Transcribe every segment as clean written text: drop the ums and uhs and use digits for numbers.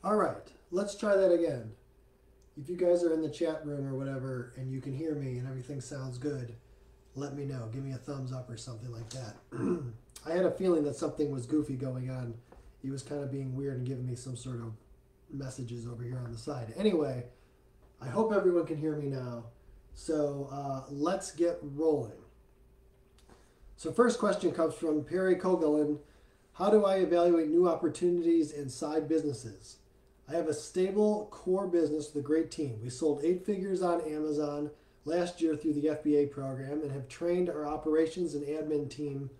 All right, let's try that again. If you guys are in the chat room or whatever and you can hear me and everything sounds good, let me know. Give me a thumbs up or something like that. I had a feeling that something was goofy going on. He was kind of being weird and giving me some sort of messages over here on the side. Anyway, I hope everyone can hear me now. So let's get rolling. So first question comes from Perry Kogelin. How do I evaluate new opportunities and side businesses? I have a stable core business with a great team. We sold 8 figures on Amazon last year through the FBA program and have trained our operations and admin team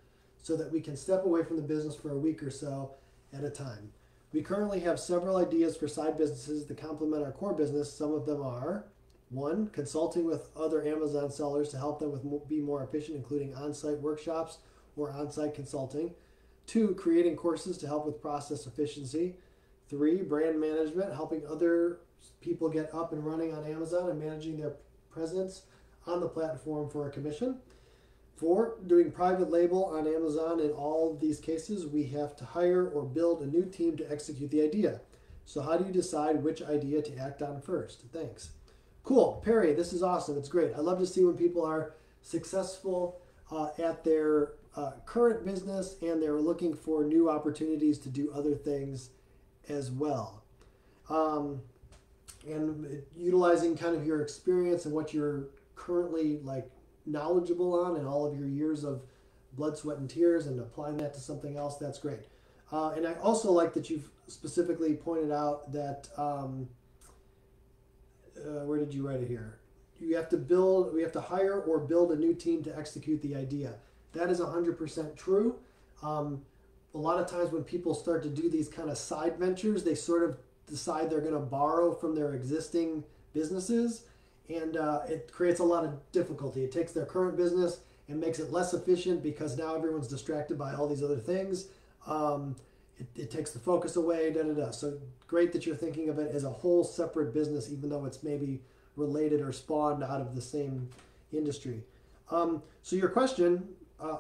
so that we can step away from the business for a week or so at a time. We currently have several ideas for side businesses that complement our core business. Some of them are 1, consulting with other Amazon sellers to help them be more efficient, including on-site workshops or on-site consulting. 2, creating courses to help with process efficiency. 3, brand management, helping other people get up and running on Amazon and managing their presence on the platform for a commission. 4, doing private label on Amazon. In all of these cases, we have to hire or build a new team to execute the idea. So how do you decide which idea to act on first? Thanks. Cool. Perry, this is awesome. It's great. I love to see when people are successful at their current business and they're looking for new opportunities to do other things as well. And utilizing kind of your experience and what you're currently like knowledgeable on and all of your years of blood, sweat, and tears and applying that to something else, that's great. And I also like that you've specifically pointed out that, where did you write it here? We have to hire or build a new team to execute the idea. That is 100% true. A lot of times when people start to do these kind of side ventures, they sort of decide they're going to borrow from their existing businesses, and it creates a lot of difficulty. It takes their current business and makes it less efficient because now everyone's distracted by all these other things. It takes the focus away, So great that you're thinking of it as a whole separate business, even though it's maybe related or spawned out of the same industry. So your question,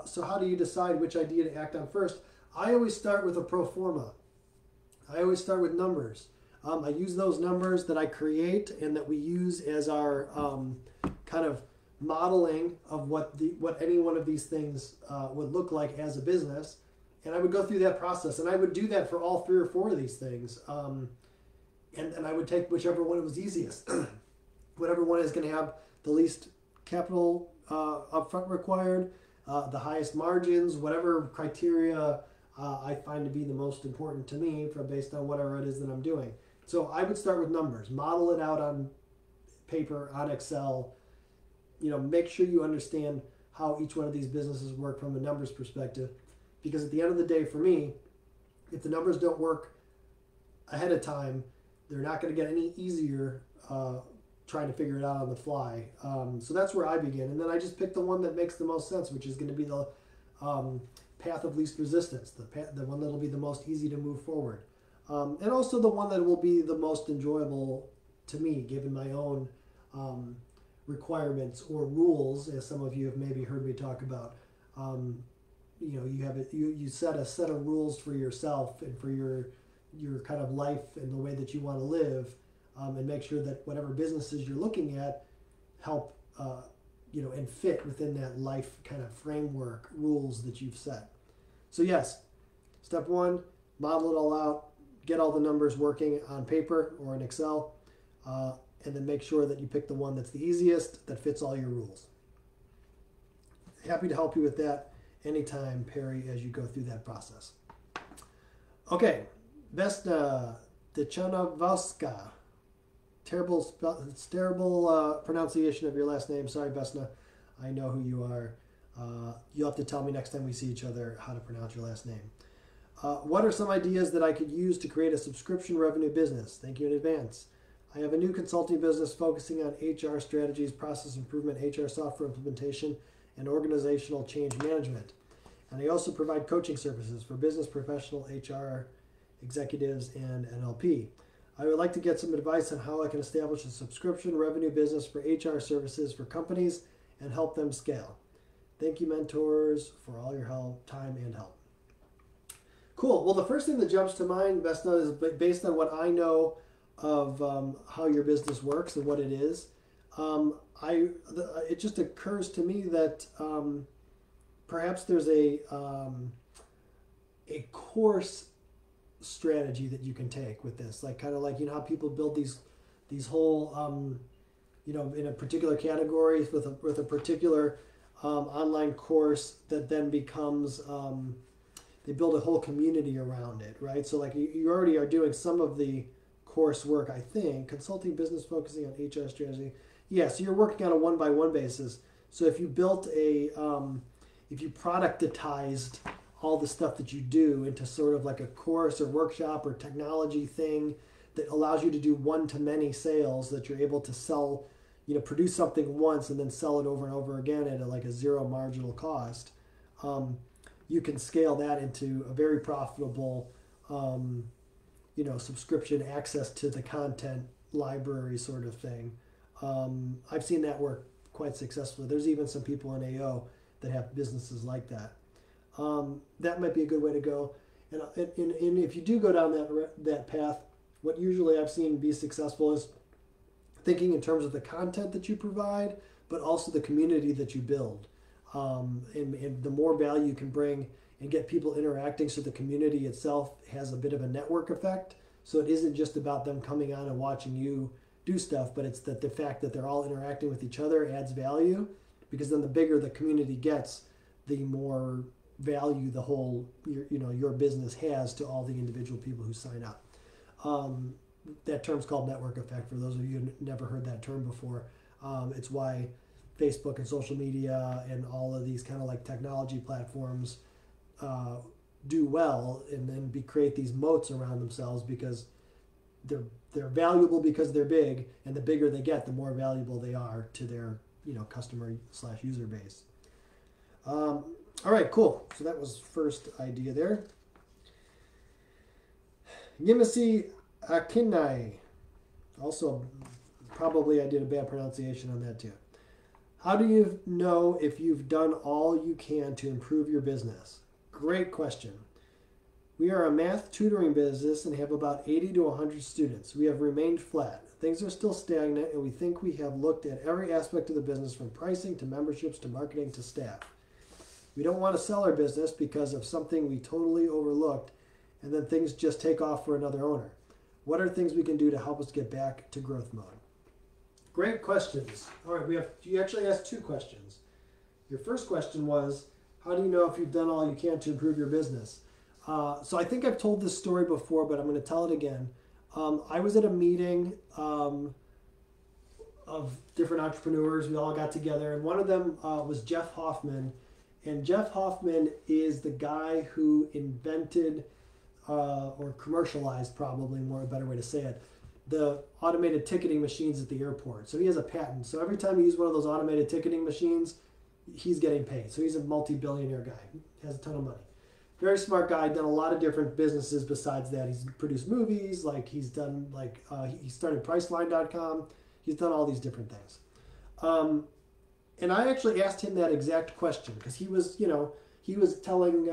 so how do you decide which idea to act on first? I always start with a pro forma. I always start with numbers. I use those numbers that I create and that we use as our kind of modeling of what any one of these things would look like as a business. And I would go through that process. And I would do that for all 3 or 4 of these things. And I would take whichever one was easiest. Whatever one is going to have the least capital upfront required, the highest margins, whatever criteria I find to be the most important to me based on whatever it is that I'm doing. So I would start with numbers, model it out on paper, on Excel, make sure you understand how each one of these businesses work from a numbers perspective. Because at the end of the day, for me, if the numbers don't work ahead of time, they're not going to get any easier trying to figure it out on the fly. So that's where I begin. And then I just pick the one that makes the most sense, which is going to be the path of least resistance, the one that will be the most easy to move forward. And also the one that will be the most enjoyable to me, given my own requirements or rules, as some of you have maybe heard me talk about. You set a set of rules for yourself and for your kind of life and the way that you want to live, and make sure that whatever businesses you're looking at help and fit within that life kind of framework rules that you've set. So yes, step 1, model it all out, get all the numbers working on paper or in Excel, and then make sure that you pick the one that's the easiest, that fits all your rules. Happy to help you with that anytime, Perry, as you go through that process. Okay, Vesna Dechanowska. Terrible pronunciation of your last name. Sorry, Vesna. I know who you are. You'll have to tell me next time we see each other how to pronounce your last name. What are some ideas that I could use to create a subscription revenue business? Thank you in advance. I have a new consulting business focusing on HR strategies, process improvement, HR software implementation, and organizational change management. And I also provide coaching services for business professional, HR executives, and NLP. I would like to get some advice on how I can establish a subscription revenue business for HR services for companies and help them scale. Thank you, mentors, for all your help, time, and help. Cool. Well, the first thing that jumps to mind, Vesna, is based on what I know of how your business works and what it is. It just occurs to me that perhaps there's a course strategy that you can take with this, like kind of like how people build these whole in a particular category with a particular online course that then becomes they build a whole community around it, right? So like you already are doing some of the coursework, I think, consulting business focusing on HR strategy. Yeah, so you're working on a one-by-one basis. So if you built if you productized all the stuff that you do into sort of like a course or workshop or technology thing that allows you to do one-to-many sales, that you're able to sell, produce something once and then sell it over and over again at like a zero marginal cost, you can scale that into a very profitable, subscription access to the content library sort of thing. I've seen that work quite successfully. There's even some people in AO that have businesses like that. That might be a good way to go. And if you do go down that path, what usually I've seen be successful is thinking in terms of the content that you provide, but also the community that you build. And the more value you can bring and get people interacting, so the community itself has a bit of a network effect. So it isn't just about them coming on and watching you do stuff, but it's that the fact that they're all interacting with each other adds value, because then the bigger the community gets, the more value the whole your business has to all the individual people who sign up. That term's called network effect, for those of you who never heard that term before. It's why Facebook and social media and all of these kind of like technology platforms do well and then create these moats around themselves, because they're valuable because they're big, and the bigger they get, the more valuable they are to their customer/user base. All right, cool. So that was first idea there. Yimisi Akinai. Also, probably I did a bad pronunciation on that too. How do you know if you've done all you can to improve your business? Great question. We are a math tutoring business and have about 80 to 100 students. We have remained flat. Things are still stagnant, and we think we have looked at every aspect of the business, from pricing to memberships to marketing to staff. We don't want to sell our business because of something we totally overlooked, and then things just take off for another owner. What are things we can do to help us get back to growth mode? Great questions. All right, you actually asked two questions. Your first question was, how do you know if you've done all you can to improve your business? So I think I've told this story before, but I'm going to tell it again. I was at a meeting of different entrepreneurs. We all got together, and one of them was Jeff Hoffman. And Jeff Hoffman is the guy who invented or commercialized, probably more a better way to say it, the automated ticketing machines at the airport. So he has a patent. So every time you use one of those automated ticketing machines, he's getting paid. So he's a multi-billionaire guy, has a ton of money. Very smart guy, done a lot of different businesses besides that. He's produced movies, he started Priceline.com. He's done all these different things. And I actually asked him that exact question, because he was telling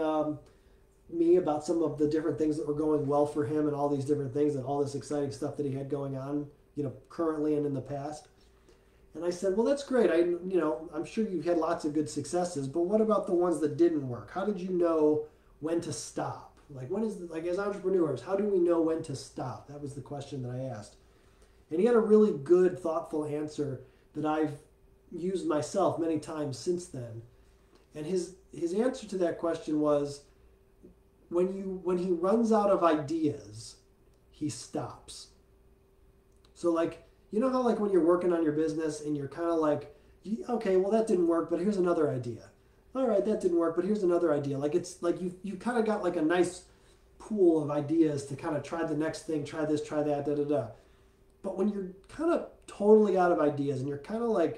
me about some of the different things that were going well for him and all these different things and all this exciting stuff that he had going on, currently and in the past. And I said, well, that's great. I'm sure you've had lots of good successes, but what about the ones that didn't work? How did you know when to stop? As entrepreneurs, how do we know when to stop? That was the question that I asked. And he had a really good, thoughtful answer that I've used myself many times since then. And his answer to that question was, when he runs out of ideas, he stops. So how when you're working on your business and you're kind of okay, well, that didn't work, but here's another idea. All right, that didn't work, but here's another idea. You kind of got a nice pool of ideas to kind of try the next thing, try this, try that, da da da. But when you're kind of totally out of ideas and you're kind of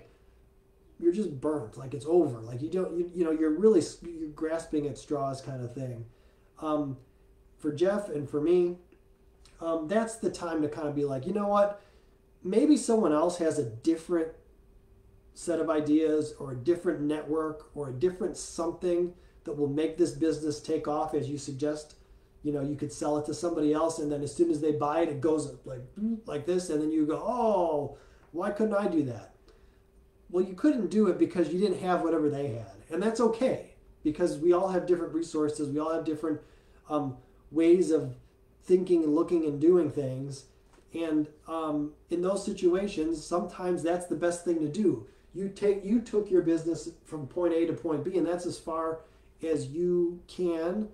you're just burnt, it's over, you're grasping at straws kind of thing. For Jeff and for me, that's the time to kind of be you know what? Maybe someone else has a different set of ideas or a different network or a different something that will make this business take off, as you suggest, you know, you could sell it to somebody else, and then as soon as they buy it, it goes like this, and then you go, oh, why couldn't I do that? Well, you couldn't do it because you didn't have whatever they had, and that's okay, because we all have different resources, we all have different ways of thinking and looking and doing things, and in those situations, sometimes that's the best thing to do. You took your business from point A to point B, and that's as far as you can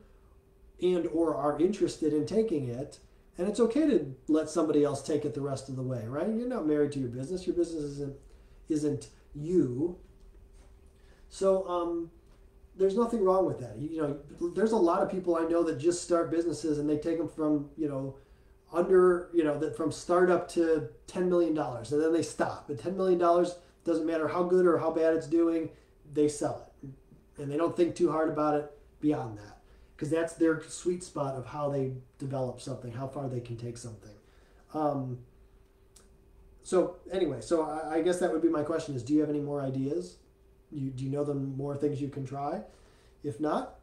and or are interested in taking it, and it's okay to let somebody else take it the rest of the way, right? You're not married to your business. Your business isn't you. So there's nothing wrong with that. You know, there's a lot of people I know that just start businesses and they take them from, you know, that from startup to $10 million, and then they stop. At $10 million, doesn't matter how good or how bad it's doing, they sell it, and they don't think too hard about it beyond that, because that's their sweet spot of how they develop something, how far they can take something. So anyway, so I guess that would be my question is, do you have any more ideas? Do you know the more things you can try? If not,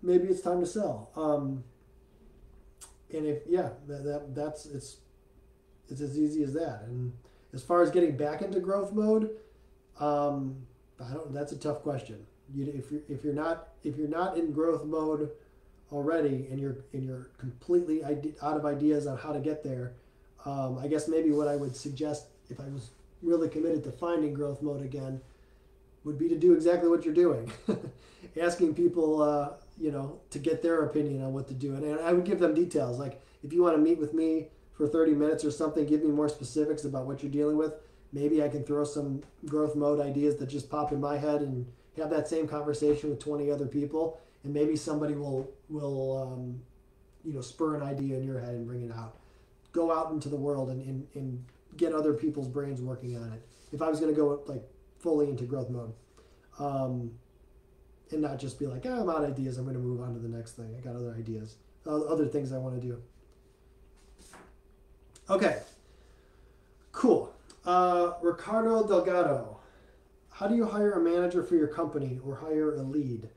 maybe it's time to sell. And if, yeah, that's it's as easy as that. And as far as getting back into growth mode, that's a tough question. If you're not in growth mode already, and you're completely out of ideas on how to get there, I guess maybe what I would suggest, if I was really committed to finding growth mode again, would be to do exactly what you're doing, asking people, to get their opinion on what to do, and I would give them details. Like, if you want to meet with me for 30 minutes or something, give me more specifics about what you're dealing with. Maybe I can throw some growth mode ideas that just pop in my head and have that same conversation with 20 other people, and maybe somebody will spur an idea in your head and bring it out. Go out into the world and get other people's brains working on it. If I was going to go like fully into growth mode, and not just be like, I'm out of ideas, I'm going to move on to the next thing. I got other ideas, other things I want to do. Okay, cool. Ricardo Delgado, how do you hire a manager for your company or hire a lead?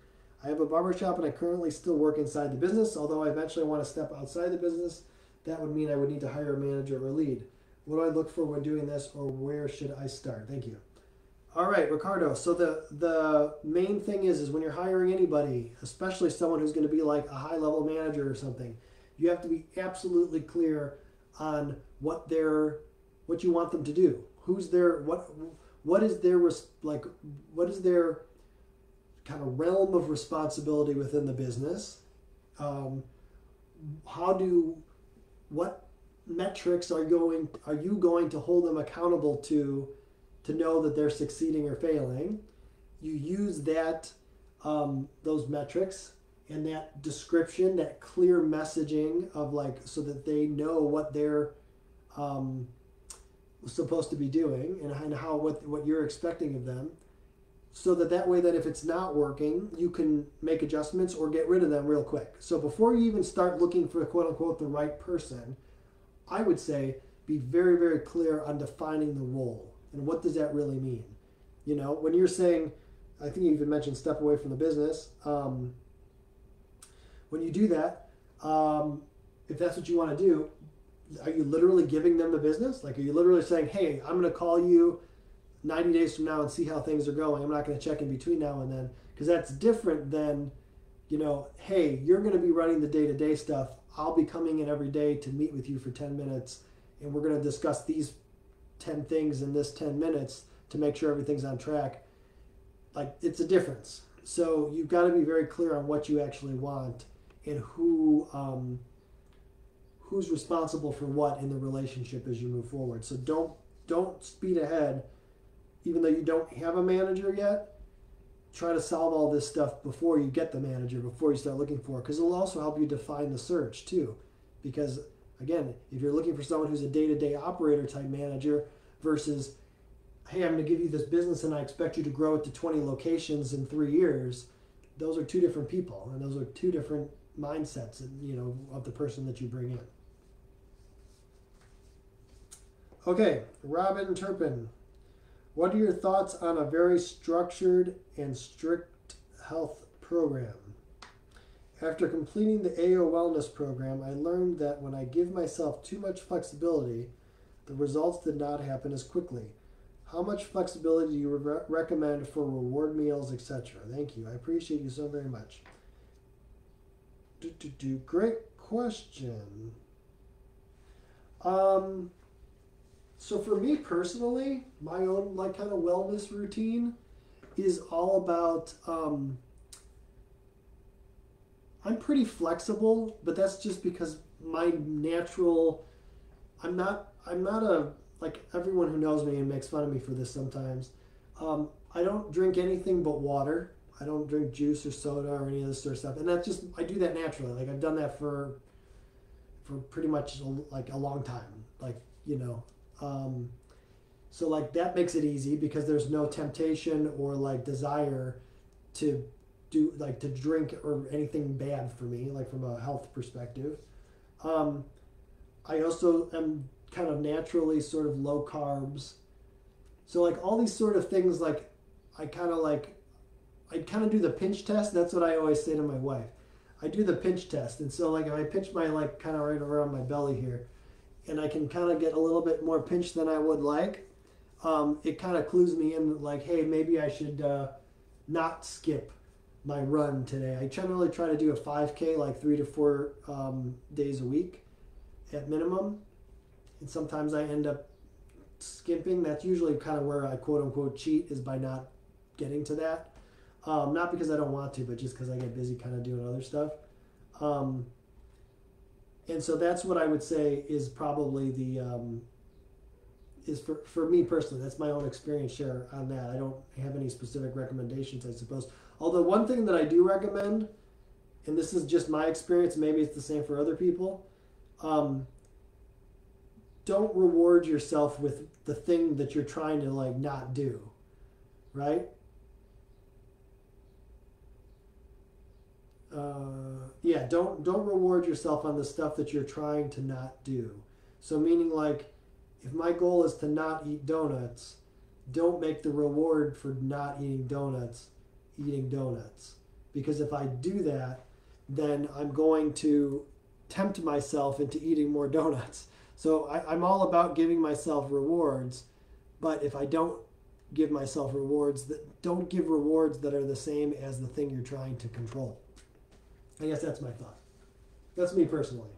I have a barbershop and I currently still work inside the business. Although I eventually want to step outside the business, that would mean I would need to hire a manager or a lead. What do I look for when doing this, or where should I start? Thank you. All right, Ricardo. So the main thing is when you're hiring anybody, especially someone who's going to be like a high-level manager or something, you have to be absolutely clear on what you want them to do. What is their kind of realm of responsibility within the business? What metrics are you going to hold them accountable to know that they're succeeding or failing? You use those metrics and that description, that clear messaging of so that they know what they're supposed to be doing and what you're expecting of them, so that way that if it's not working, you can make adjustments or get rid of them real quick. So before you even start looking for quote unquote the right person, I would say be very, very clear on defining the role and what does that really mean. When you're saying, I think you even mentioned step away from the business. When you do that, if that's what you want to do, are you literally giving them the business? Like, are you literally saying, hey, I'm going to call you 90 days from now and see how things are going. I'm not going to check in between now and then, because that's different than, hey, you're going to be running the day-to-day stuff. I'll be coming in every day to meet with you for 10 minutes, and we're going to discuss these 10 things in this 10 minutes to make sure everything's on track. Like, it's a difference. So you've got to be very clear on what you actually want and who's responsible for what in the relationship as you move forward. So don't speed ahead. Even though you don't have a manager yet, try to solve all this stuff before you get the manager, before you start looking for it, because it'll also help you define the search too. Because again, if you're looking for someone who's a day-to-day operator type manager versus, hey, I'm going to give you this business and I expect you to grow it to 20 locations in 3 years, those are two different people, and those are two different mindsets, of the person that you bring in. Okay, Robin Turpin. What are your thoughts on a very structured and strict health program? After completing the AO Wellness program, I learned that when I give myself too much flexibility, the results did not happen as quickly. How much flexibility do you recommend for reward meals, etc.? Thank you. I appreciate you so very much. Great question. So for me personally, my own like kind of wellness routine is all about I'm pretty flexible, but that's just because my natural I'm not a like everyone who knows me and makes fun of me for this sometimes. I don't drink anything but water. I don't drink juice or soda or any of this sort of stuff, and that's just I do that naturally. Like I've done that for pretty much like a long time. Like so like that makes it easy because there's no temptation or like desire to do like to drink or anything bad for me, like from a health perspective. I also am kind of naturally sort of low carbs. So like all these sort of things, like I kind of do the pinch test. That's what I always say to my wife. I do the pinch test. And so like if I pinch my like kind of right around my belly here, and I can kind of get a little bit more pinch than I would like, it kind of clues me in like, hey, maybe I should not skip my run today. I generally try to do a 5K like 3 to 4 days a week at minimum. And sometimes I end up skimping. That's usually kind of where I quote unquote cheat, is by not getting to that. Not because I don't want to, but just because I get busy kind of doing other stuff. And so that's what I would say is probably the, is for me personally, that's my own experience share on that. I don't have any specific recommendations, I suppose. Although one thing that I do recommend, and this is just my experience, maybe it's the same for other people, don't reward yourself with the thing that you're trying to like not do, right? Yeah, don't reward yourself on the stuff that you're trying to not do. So meaning like, if my goal is to not eat donuts, don't make the reward for not eating donuts eating donuts. Because if I do that, then I'm going to tempt myself into eating more donuts. So I'm all about giving myself rewards, but if I don't give myself rewards, don't give rewards that are the same as the thing you're trying to control. I guess that's my thought. That's me personally.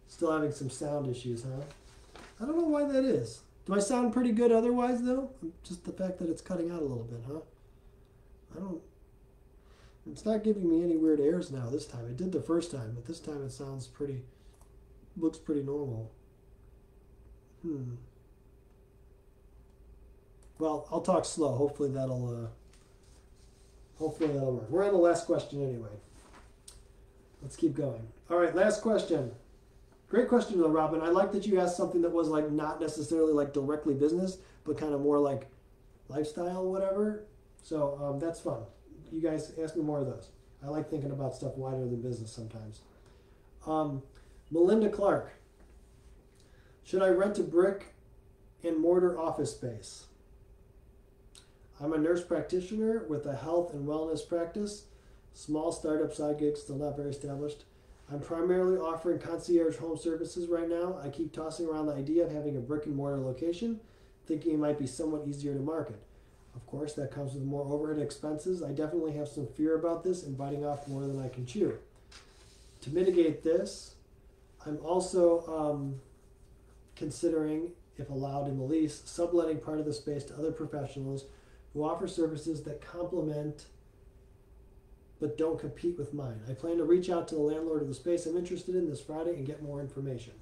Still having some sound issues, huh? I don't know why that is. Do I sound pretty good otherwise, though? Just the fact that it's cutting out a little bit, huh? It's not giving me any weird errors now this time. It did the first time, but this time it sounds looks pretty normal. Well, I'll talk slow. Hopefully that'll work. We're on the last question anyway. Let's keep going. All right, last question. Great question though, Robin. I like that you asked something that was like not necessarily like directly business, but kind of more like lifestyle, whatever. So that's fun. You guys ask me more of those. I like thinking about stuff wider than business sometimes. Melinda Clark. Should I rent a brick and mortar office space? I'm a nurse practitioner with a health and wellness practice. Small startup side gig, still not very established. I'm primarily offering concierge home services right now. I keep tossing around the idea of having a brick and mortar location, thinking it might be somewhat easier to market. Of course, that comes with more overhead expenses. I definitely have some fear about this and biting off more than I can chew. To mitigate this, I'm also considering, if allowed in the lease, subletting part of the space to other professionals who offer services that complement but don't compete with mine. I plan to reach out to the landlord of the space I'm interested in this Friday and get more information.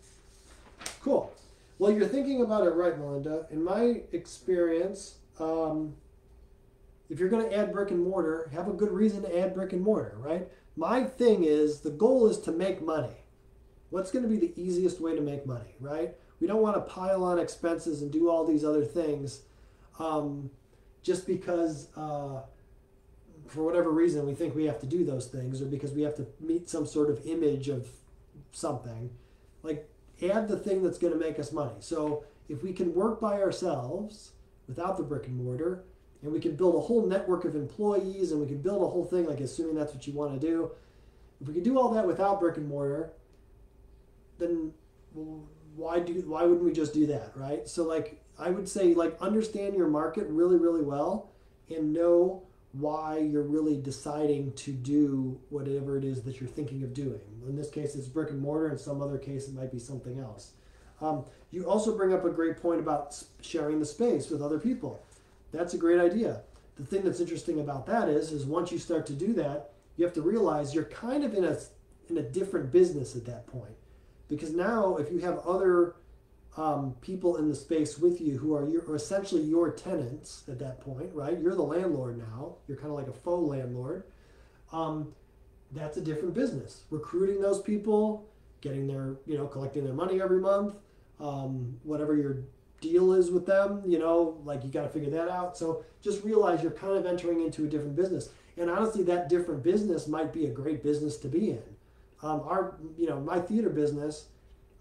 Cool. Well, you're thinking about it right, Melinda. In my experience, if you're going to add brick and mortar, have a good reason to add brick and mortar, right? My thing is, the goal is to make money. What's going to be the easiest way to make money, right? We don't want to pile on expenses and do all these other things just because, for whatever reason, we think we have to do those things, or because we have to meet some sort of image of something. Like, add the thing that's going to make us money. So if we can work by ourselves without the brick and mortar, and we can build a whole network of employees, and we can build a whole thing, like assuming that's what you want to do. If we could do all that without brick and mortar, then why wouldn't we just do that, right? So like I would say, like, understand your market really, really well and know why you're really deciding to do whatever it is that you're thinking of doing. In this case, it's brick and mortar. In some other case, it might be something else. You also bring up a great point about sharing the space with other people. That's a great idea. The thing that's interesting about that is once you start to do that, you have to realize you're kind of in a different business at that point. Because now if you have other people in the space with you who are essentially your tenants at that point, right? You're the landlord now. You're kind of like a faux landlord. That's a different business. Recruiting those people, getting their, collecting their money every month, whatever your deal is with them, like you got to figure that out. So just realize you're kind of entering into a different business. And honestly, that different business might be a great business to be in. My theater business,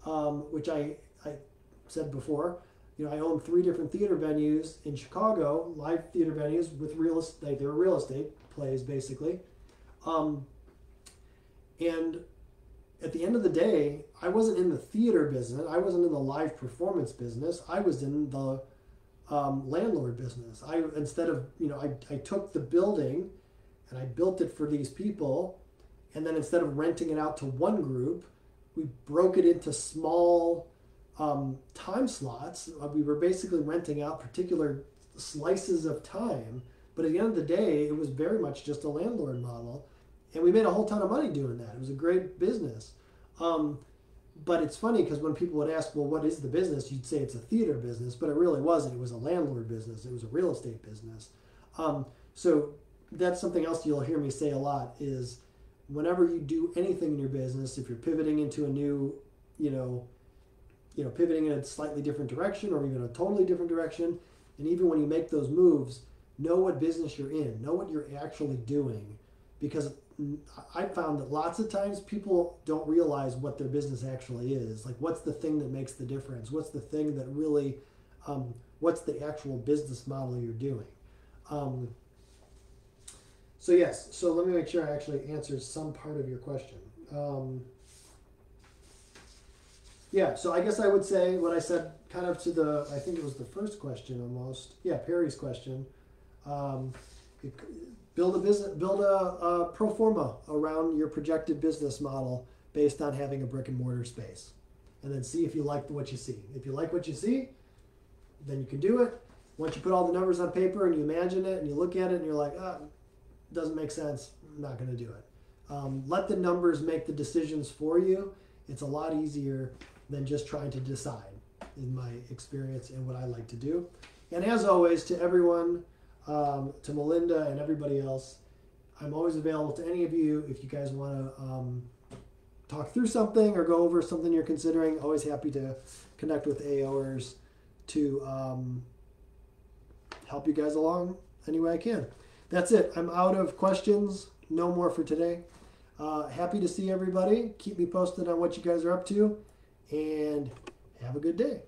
which I said before, I own 3 different theater venues in Chicago, live theater venues with real estate. They were real estate plays, basically. And at the end of the day, I wasn't in the theater business. I wasn't in the live performance business. I was in the landlord business. I took the building and I built it for these people. And then instead of renting it out to one group, we broke it into small time slots. We were basically renting out particular slices of time. But at the end of the day, it was very much just a landlord model. And we made a whole ton of money doing that. It was a great business. But it's funny because when people would ask, well, what is the business? You'd say it's a theater business, but it really wasn't. It was a landlord business. It was a real estate business. So that's something else you'll hear me say a lot is whenever you do anything in your business, if you're pivoting into a new, pivoting in a slightly different direction or even a totally different direction, and even when you make those moves, know what business you're in, know what you're actually doing, because I found that lots of times people don't realize what their business actually is. Like, what's the thing that makes the difference? What's the thing that really, what's the actual business model you're doing? So yes, so let me make sure I actually answered some part of your question. Yeah, so I guess I would say what I said kind of to I think it was the first question almost. Yeah, Perry's question. Build a pro forma around your projected business model based on having a brick and mortar space. And then see if you like what you see. If you like what you see, then you can do it. Once you put all the numbers on paper and you imagine it and you look at it and you're like, doesn't make sense, I'm not going to do it. Let the numbers make the decisions for you. It's a lot easier than just trying to decide, in my experience and what I like to do. And as always, to everyone, to Melinda and everybody else, I'm always available to any of you if you guys want to talk through something or go over something you're considering. Always happy to connect with AOers to help you guys along any way I can. That's it. I'm out of questions. No more for today. Happy to see everybody. Keep me posted on what you guys are up to, and have a good day.